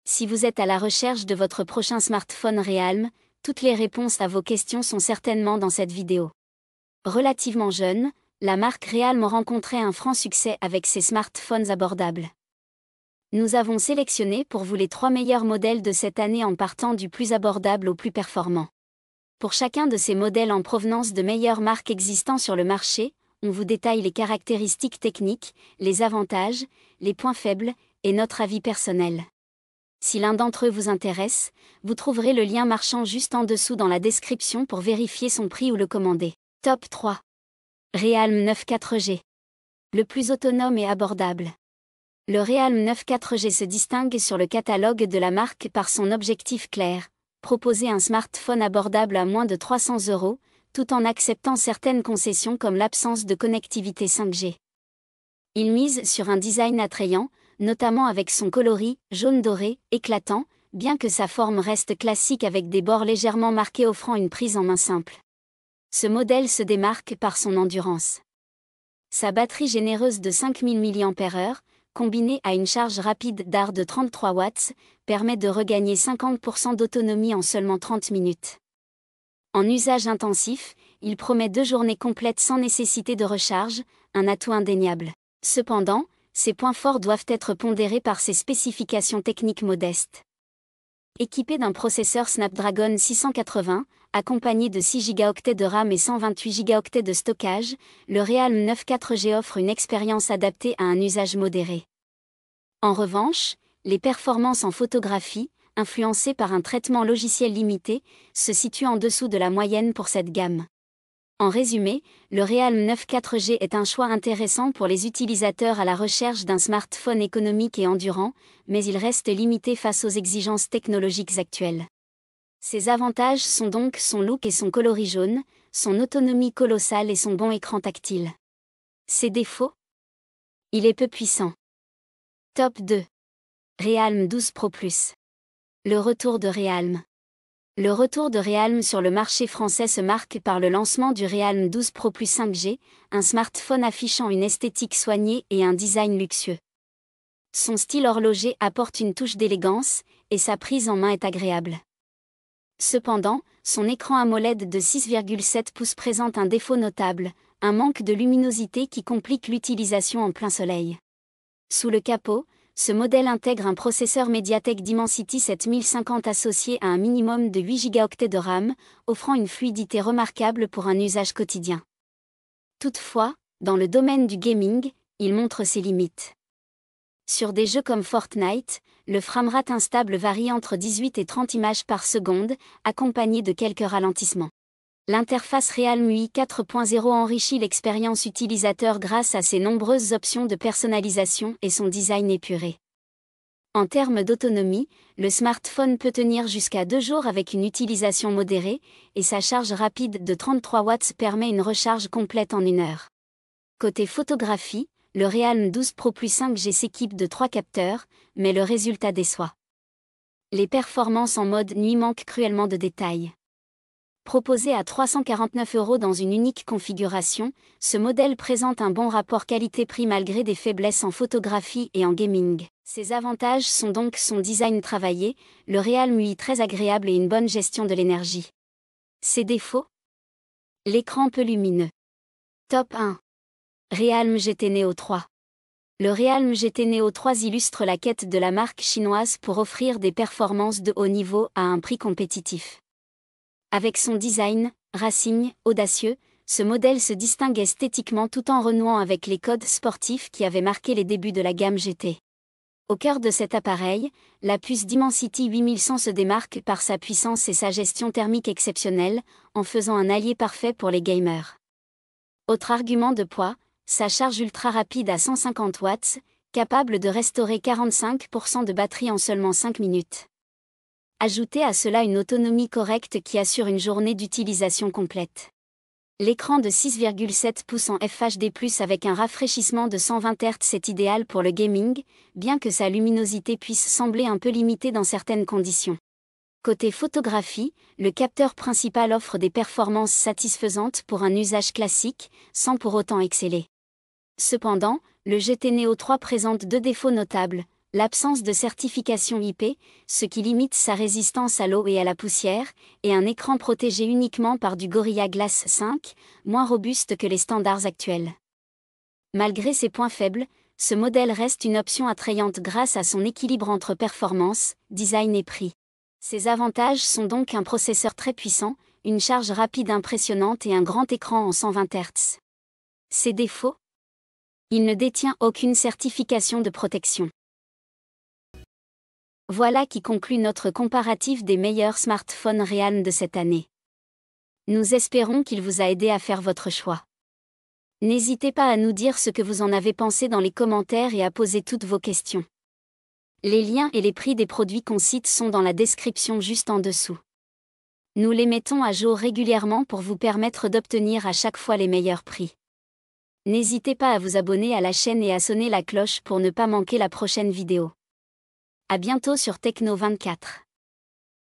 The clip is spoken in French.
Si vous êtes à la recherche de votre prochain smartphone Realme, toutes les réponses à vos questions sont certainement dans cette vidéo. Relativement jeune, la marque Realme rencontrait un franc succès avec ses smartphones abordables. Nous avons sélectionné pour vous les 3 meilleurs modèles de cette année en partant du plus abordable au plus performant. Pour chacun de ces modèles en provenance de meilleures marques existant sur le marché, on vous détaille les caractéristiques techniques, les avantages, les points faibles, et notre avis personnel. Si l'un d'entre eux vous intéresse, vous trouverez le lien marchand juste en dessous dans la description pour vérifier son prix ou le commander. Top 3. Realme 9 4G. Le plus autonome et abordable. Le Realme 9 4G se distingue sur le catalogue de la marque par son objectif clair, proposer un smartphone abordable à moins de 300 €, tout en acceptant certaines concessions comme l'absence de connectivité 5G. Il mise sur un design attrayant, notamment avec son coloris, jaune doré, éclatant, bien que sa forme reste classique avec des bords légèrement marqués offrant une prise en main simple. Ce modèle se démarque par son endurance. Sa batterie généreuse de 5000 mAh, combinée à une charge rapide d'AR de 33 watts, permet de regagner 50% d'autonomie en seulement 30 minutes. En usage intensif, il promet 2 journées complètes sans nécessité de recharge, un atout indéniable. Cependant, ses points forts doivent être pondérés par ses spécifications techniques modestes. Équipé d'un processeur Snapdragon 680, accompagné de 6 Go de RAM et 128 Go de stockage, le Realme 9 4G offre une expérience adaptée à un usage modéré. En revanche, les performances en photographie, influencées par un traitement logiciel limité, se situent en dessous de la moyenne pour cette gamme. En résumé, le Realme 9 4G est un choix intéressant pour les utilisateurs à la recherche d'un smartphone économique et endurant, mais il reste limité face aux exigences technologiques actuelles. Ses avantages sont donc son look et son coloris jaune, son autonomie colossale et son bon écran tactile. Ses défauts ? Il est peu puissant. Top 2. Realme 12 Pro Plus. Le retour de Realme. Le retour de Realme sur le marché français se marque par le lancement du Realme 12 Pro Plus 5G, un smartphone affichant une esthétique soignée et un design luxueux. Son style horloger apporte une touche d'élégance, et sa prise en main est agréable. Cependant, son écran AMOLED de 6,7 pouces présente un défaut notable, un manque de luminosité qui complique l'utilisation en plein soleil. Sous le capot, ce modèle intègre un processeur Mediatek Dimensity 7050 associé à un minimum de 8 Go de RAM, offrant une fluidité remarquable pour un usage quotidien. Toutefois, dans le domaine du gaming, il montre ses limites. Sur des jeux comme Fortnite, le framerate instable varie entre 18 et 30 images par seconde, accompagné de quelques ralentissements. L'interface Realme UI 4.0 enrichit l'expérience utilisateur grâce à ses nombreuses options de personnalisation et son design épuré. En termes d'autonomie, le smartphone peut tenir jusqu'à 2 jours avec une utilisation modérée, et sa charge rapide de 33 watts permet une recharge complète en 1 heure. Côté photographie, le Realme 12 Pro Plus 5G s'équipe de 3 capteurs, mais le résultat déçoit. Les performances en mode nuit manquent cruellement de détails. Proposé à 349 € dans une unique configuration, ce modèle présente un bon rapport qualité-prix malgré des faiblesses en photographie et en gaming. Ses avantages sont donc son design travaillé, le Realme UI très agréable et une bonne gestion de l'énergie. Ses défauts ? L'écran peu lumineux. Top 1. Realme GT Neo 3. Le Realme GT Neo 3 illustre la quête de la marque chinoise pour offrir des performances de haut niveau à un prix compétitif. Avec son design, racing, audacieux, ce modèle se distingue esthétiquement tout en renouant avec les codes sportifs qui avaient marqué les débuts de la gamme GT. Au cœur de cet appareil, la puce Dimensity 8100 se démarque par sa puissance et sa gestion thermique exceptionnelle, en faisant un allié parfait pour les gamers. Autre argument de poids, sa charge ultra rapide à 150 watts, capable de restaurer 45% de batterie en seulement 5 minutes. Ajoutez à cela une autonomie correcte qui assure une journée d'utilisation complète. L'écran de 6,7 pouces en FHD+, avec un rafraîchissement de 120 Hz est idéal pour le gaming, bien que sa luminosité puisse sembler un peu limitée dans certaines conditions. Côté photographie, le capteur principal offre des performances satisfaisantes pour un usage classique, sans pour autant exceller. Cependant, le GT Neo 3 présente 2 défauts notables. L'absence de certification IP, ce qui limite sa résistance à l'eau et à la poussière, et un écran protégé uniquement par du Gorilla Glass 5, moins robuste que les standards actuels. Malgré ses points faibles, ce modèle reste une option attrayante grâce à son équilibre entre performance, design et prix. Ses avantages sont donc un processeur très puissant, une charge rapide impressionnante et un grand écran en 120 Hz. Ses défauts ? Il ne détient aucune certification de protection. Voilà qui conclut notre comparatif des meilleurs smartphones Realme de cette année. Nous espérons qu'il vous a aidé à faire votre choix. N'hésitez pas à nous dire ce que vous en avez pensé dans les commentaires et à poser toutes vos questions. Les liens et les prix des produits qu'on cite sont dans la description juste en dessous. Nous les mettons à jour régulièrement pour vous permettre d'obtenir à chaque fois les meilleurs prix. N'hésitez pas à vous abonner à la chaîne et à sonner la cloche pour ne pas manquer la prochaine vidéo. À bientôt sur Techno 24.